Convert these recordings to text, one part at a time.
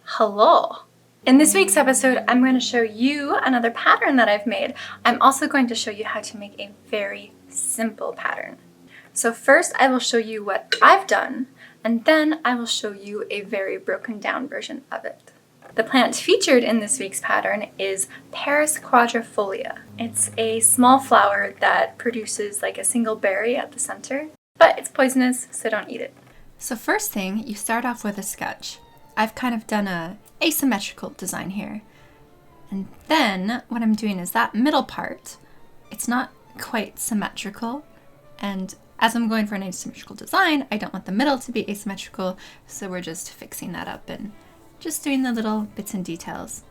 Hello! In this week's episode, I'm going to show you another pattern that I've made. I'm also going to show you how to make a very simple pattern. So first I will show you what I've done, and then I will show you a very broken down version of it. The plant featured in this week's pattern is Paris Quadrifolia. It's a small flower that produces like a single berry at the center, but it's poisonous, so don't eat it. So first thing, you start off with a sketch. I've kind of done a asymmetrical design here. And then what I'm doing is that middle part, it's not quite symmetrical. And as I'm going for an asymmetrical design, I don't want the middle to be asymmetrical, so we're just fixing that up and just doing the little bits and details.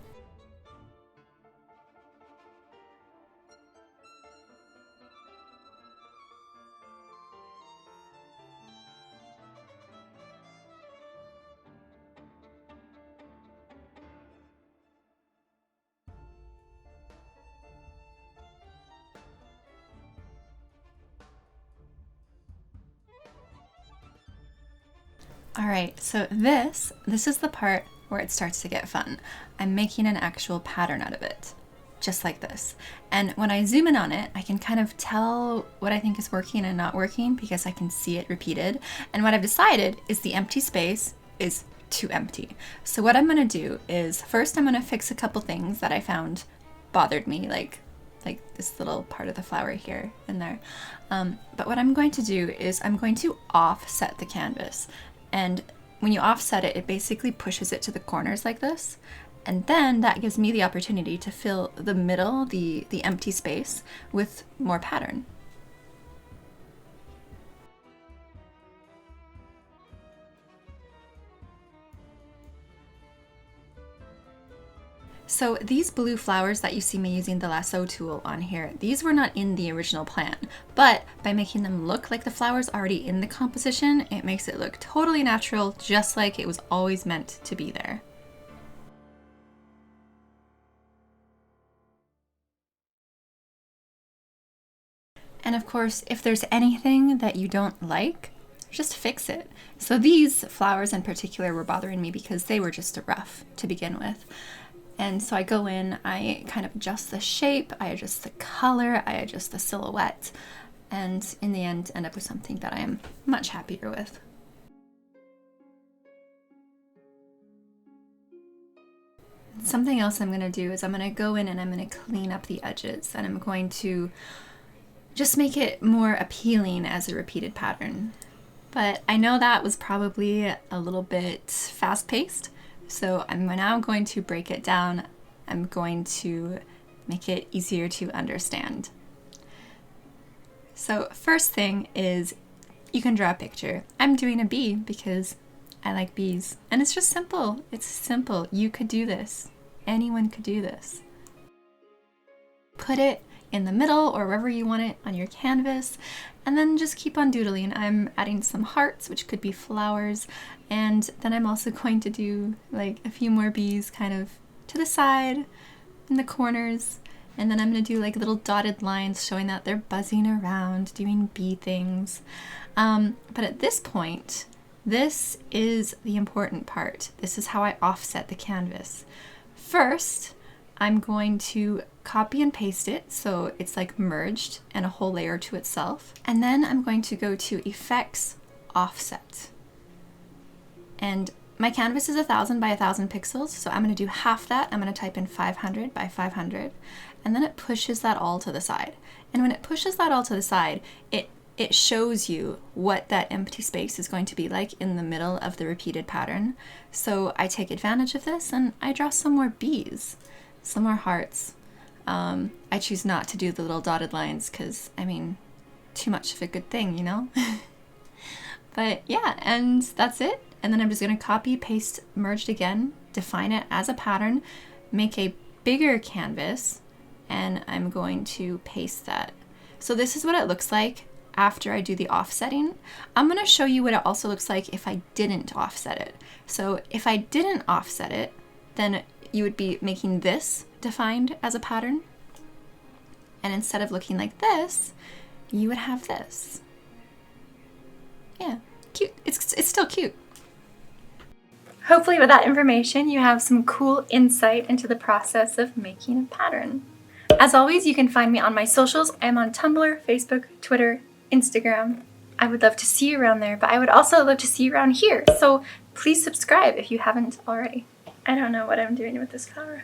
All right, so this is the part where it starts to get fun. I'm making an actual pattern out of it, just like this. And when I zoom in on it, I can kind of tell what I think is working and not working because I can see it repeated. And what I've decided is the empty space is too empty. So what I'm gonna do is first I'm gonna fix a couple things that I found bothered me, like this little part of the flower here and there. But what I'm going to do is I'm going to offset the canvas. And when you offset it, it basically pushes it to the corners like this. And then that gives me the opportunity to fill the middle, the empty space, with more pattern. So these blue flowers that you see me using the lasso tool on here, these were not in the original plan, but by making them look like the flowers already in the composition, it makes it look totally natural, just like it was always meant to be there. And of course, if there's anything that you don't like, just fix it. So these flowers in particular were bothering me because they were just rough to begin with. And so I go in, I kind of adjust the shape, I adjust the color, I adjust the silhouette, and in the end end up with something that I am much happier with. Something else I'm going to do is I'm going to go in and I'm going to clean up the edges, and I'm going to just make it more appealing as a repeated pattern. But I know that was probably a little bit fast-paced. So I'm now going to break it down. I'm going to make it easier to understand. So first thing is you can draw a picture. I'm doing a bee because I like bees. And it's just simple. It's simple. You could do this. Anyone could do this. Put it in the middle or wherever you want it on your canvas, and then just keep on doodling. I'm adding some hearts, which could be flowers, and then I'm also going to do like a few more bees kind of to the side, in the corners, and then I'm going to do like little dotted lines showing that they're buzzing around, doing bee things. But at this point, this is the important part. This is how I offset the canvas. First, I'm going to copy and paste it so it's like merged and a whole layer to itself. And then I'm going to go to Effects, Offset. And my canvas is 1000 by 1000 pixels, so I'm going to do half that. I'm going to type in 500 by 500, and then it pushes that all to the side. And when it pushes that all to the side, it shows you what that empty space is going to be like in the middle of the repeated pattern. So I take advantage of this and I draw some more bees. Some more hearts. I choose not to do the little dotted lines because, I mean, too much of a good thing, you know? But yeah, and that's it. And then I'm just going to copy, paste, merged again, define it as a pattern, make a bigger canvas, and I'm going to paste that. So this is what it looks like after I do the offsetting. I'm going to show you what it also looks like if I didn't offset it. So if I didn't offset it, then you would be making this defined as a pattern. And instead of looking like this, you would have this. Yeah, cute. It's still cute. Hopefully with that information you have some cool insight into the process of making a pattern. As always, you can find me on my socials. I'm on Tumblr, Facebook, Twitter, Instagram. I would love to see you around there, but I would also love to see you around here. So please subscribe if you haven't already. I don't know what I'm doing with this flower.